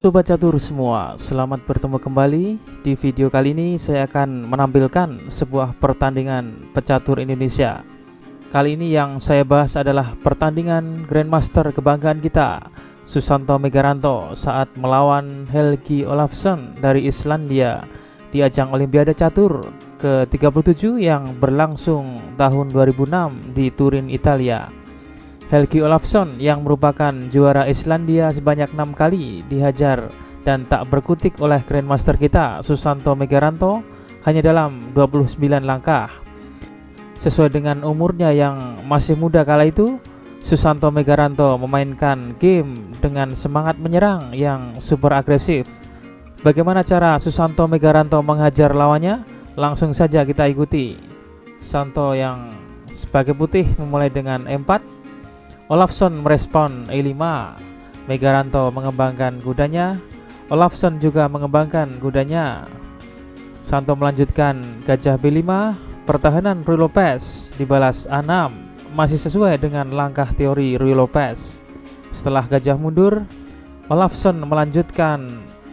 Sobat catur semua, selamat bertemu kembali. Di video kali ini saya akan menampilkan sebuah pertandingan pecatur Indonesia. Kali ini yang saya bahas adalah pertandingan Grandmaster kebanggaan kita, Susanto Megaranto, saat melawan Helgi Olafsson dari Islandia di ajang Olimpiade Catur ke-37 yang berlangsung tahun 2006 di Turin, Italia. Helgi Olafsson yang merupakan juara Islandia sebanyak 6 kali dihajar dan tak berkutik oleh Grandmaster kita Susanto Megaranto hanya dalam 29 langkah. Sesuai dengan umurnya yang masih muda kala itu, Susanto Megaranto memainkan game dengan semangat menyerang yang super agresif. Bagaimana cara Susanto Megaranto menghajar lawannya? Langsung saja kita ikuti. Santo yang sebagai putih memulai dengan E4. Olafsson merespon E5, Megaranto mengembangkan kudanya, Olafsson juga mengembangkan kudanya. Santo melanjutkan gajah B5, pertahanan Ruy Lopez dibalas A6, masih sesuai dengan langkah teori Ruy Lopez. Setelah gajah mundur, Olafsson melanjutkan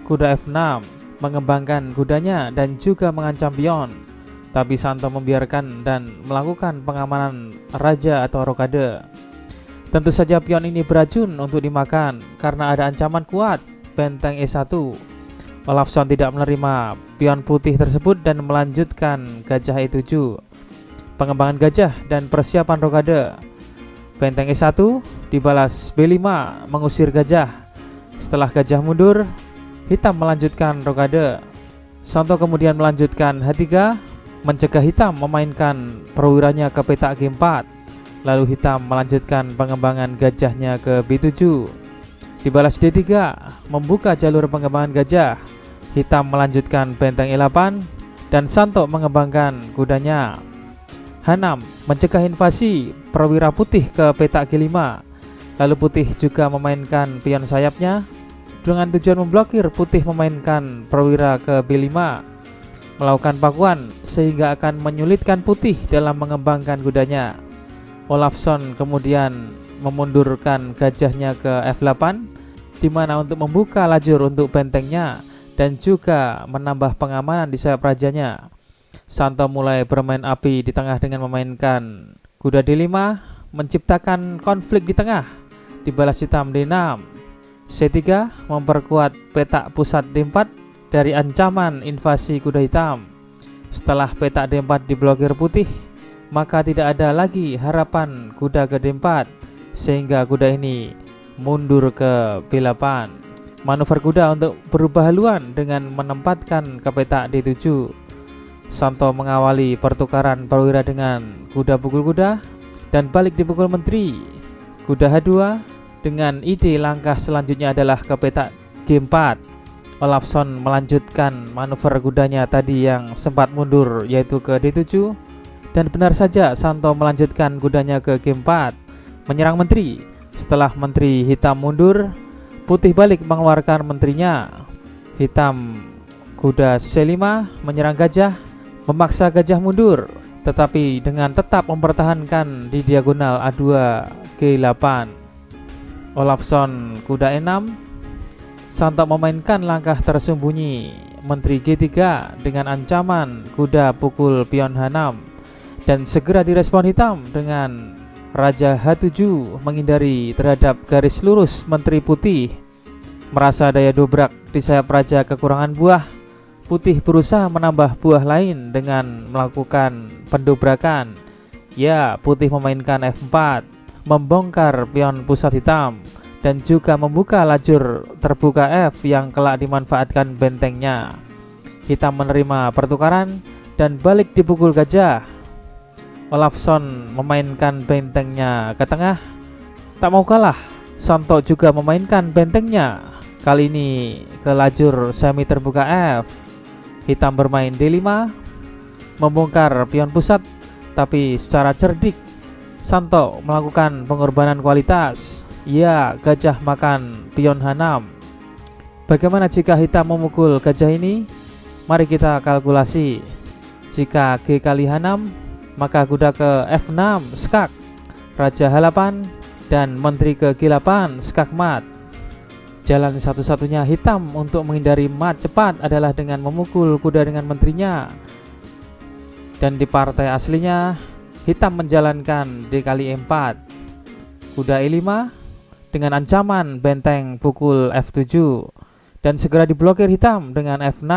kuda F6, mengembangkan kudanya dan juga mengancam pion. Tapi Santo membiarkan dan melakukan pengamanan raja atau rokade. Tentu saja pion ini beracun untuk dimakan karena ada ancaman kuat benteng E1. Olafsson tidak menerima pion putih tersebut dan melanjutkan gajah E7. Pengembangan gajah dan persiapan rokade. Benteng E1 dibalas B5 mengusir gajah. Setelah gajah mundur, hitam melanjutkan rokade. Santo kemudian melanjutkan H3 mencegah hitam memainkan perwiranya ke petak G4. Lalu hitam melanjutkan pengembangan gajahnya ke B7. Dibalas D3 membuka jalur pengembangan gajah. Hitam melanjutkan benteng E8 dan Santo mengembangkan kudanya. H6 mencegah invasi perwira putih ke petak G5. Lalu putih juga memainkan pion sayapnya dengan tujuan memblokir putih memainkan perwira ke B5, melakukan pakuan sehingga akan menyulitkan putih dalam mengembangkan kudanya. Olafsson kemudian memundurkan gajahnya ke F8, di mana untuk membuka lajur untuk bentengnya dan juga menambah pengamanan di sayap rajanya. Santo mulai bermain api di tengah dengan memainkan kuda D5, menciptakan konflik di tengah. Dibalas hitam D6, C3 memperkuat petak pusat D4 dari ancaman invasi kuda hitam. Setelah petak D4 diblokir putih, maka tidak ada lagi harapan kuda ke D4 sehingga kuda ini mundur ke B8. Manuver kuda untuk berubah haluan dengan menempatkan ke petak D7. Santo mengawali pertukaran perwira dengan kuda pukul kuda dan balik dipukul menteri. Kuda H2 dengan ide langkah selanjutnya adalah ke petak G4. Olafsson melanjutkan manuver kudanya tadi yang sempat mundur yaitu ke D7. Dan benar saja Santo melanjutkan kudanya ke G4 menyerang menteri. Setelah menteri hitam mundur, putih balik mengeluarkan menterinya. Hitam kuda C5 menyerang gajah, memaksa gajah mundur, tetapi dengan tetap mempertahankan di diagonal A2 G8. Olafsson kuda E6. Santo memainkan langkah tersembunyi menteri G3 dengan ancaman kuda pukul pion H6. Dan segera direspon hitam dengan Raja H7 menghindari terhadap garis lurus menteri putih. Merasa daya dobrak di sayap raja kekurangan buah, putih berusaha menambah buah lain dengan melakukan pendobrakan. Ya, putih memainkan F4, membongkar pion pusat hitam dan juga membuka lajur terbuka F yang kelak dimanfaatkan bentengnya. Hitam menerima pertukaran dan balik dipukul gajah. Olafsson memainkan bentengnya ke tengah. Tak mau kalah, Santo juga memainkan bentengnya, kali ini ke lajur semi terbuka F. Hitam bermain D5, membongkar pion pusat, tapi secara cerdik Santo melakukan pengorbanan kualitas. Ya, gajah makan pion H6. Bagaimana jika hitam memukul gajah ini? Mari kita kalkulasi. Jika G kali H6, maka kuda ke F6 skak, raja H8 dan menteri ke G8 skak mat. Jalan satu-satunya hitam untuk menghindari mat cepat adalah dengan memukul kuda dengan menterinya. Dan di partai aslinya, hitam menjalankan dikali 4 kuda E5 dengan ancaman benteng pukul F7 dan segera diblokir hitam dengan F6.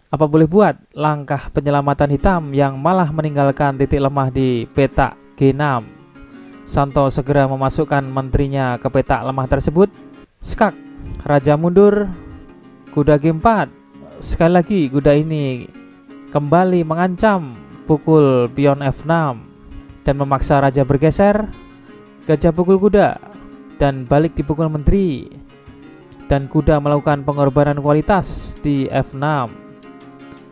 Apa boleh buat, langkah penyelamatan hitam yang malah meninggalkan titik lemah di petak G6. Santo segera memasukkan menterinya ke petak lemah tersebut. Skak, raja mundur, kuda G4. Sekali lagi kuda ini kembali mengancam pukul pion F6 dan memaksa raja bergeser. Gajah pukul kuda dan balik dipukul menteri, dan kuda melakukan pengorbanan kualitas di F6.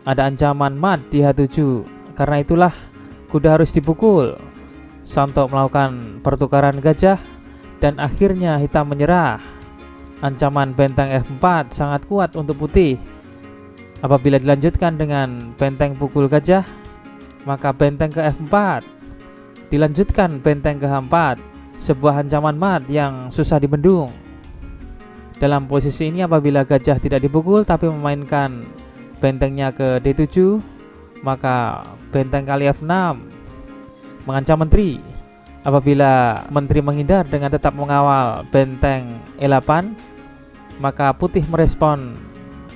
Ada ancaman mat di H7, karena itulah kuda harus dipukul. Santo melakukan pertukaran gajah dan akhirnya hitam menyerah. Ancaman benteng F4 sangat kuat untuk putih. Apabila dilanjutkan dengan benteng pukul gajah, maka benteng ke F4. Dilanjutkan benteng ke H4, sebuah ancaman mat yang susah dibendung. Dalam posisi ini apabila gajah tidak dipukul tapi memainkan bentengnya ke D7, maka benteng kali F6 mengancam menteri. Apabila menteri menghindar dengan tetap mengawal benteng E8, maka putih merespon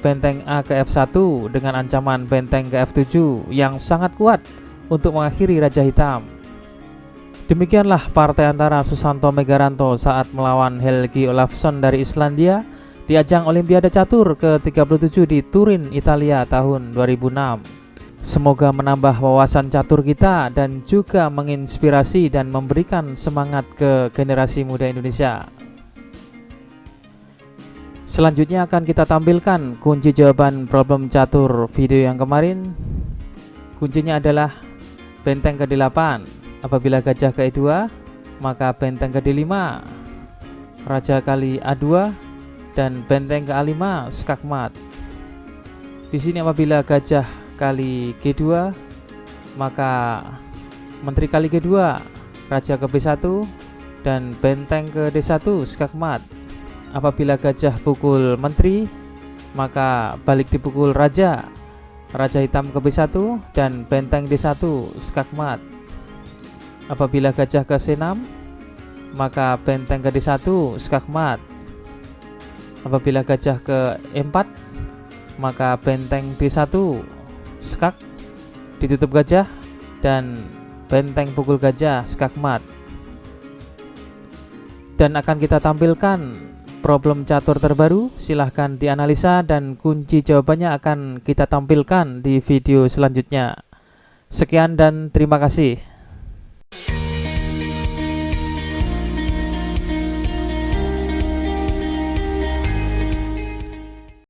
benteng A ke F1 dengan ancaman benteng ke F7 yang sangat kuat untuk mengakhiri raja hitam. Demikianlah partai antara Susanto Megaranto saat melawan Helgi Olafsson dari Islandia di ajang Olimpiade Catur ke-37 di Turin, Italia tahun 2006. Semoga menambah wawasan catur kita dan juga menginspirasi dan memberikan semangat ke generasi muda Indonesia. Selanjutnya akan kita tampilkan kunci jawaban problem catur video yang kemarin. Kuncinya adalah benteng ke-8. Apabila gajah ke E2, maka benteng ke D5, raja kali A2, dan benteng ke A5 skak mat. Di sini apabila gajah kali G2, maka menteri kali G2, raja ke B1, dan benteng ke D1 skak mat. Apabila gajah pukul menteri, maka balik dipukul raja, raja hitam ke B1, dan benteng D1 skak mat. Apabila gajah ke C6, maka benteng ke D1 skak mat. Apabila gajah ke E4, maka benteng D1 skak ditutup gajah dan benteng pukul gajah skak mat. Dan akan kita tampilkan problem catur terbaru. Silahkan dianalisa dan kunci jawabannya akan kita tampilkan di video selanjutnya. Sekian dan terima kasih.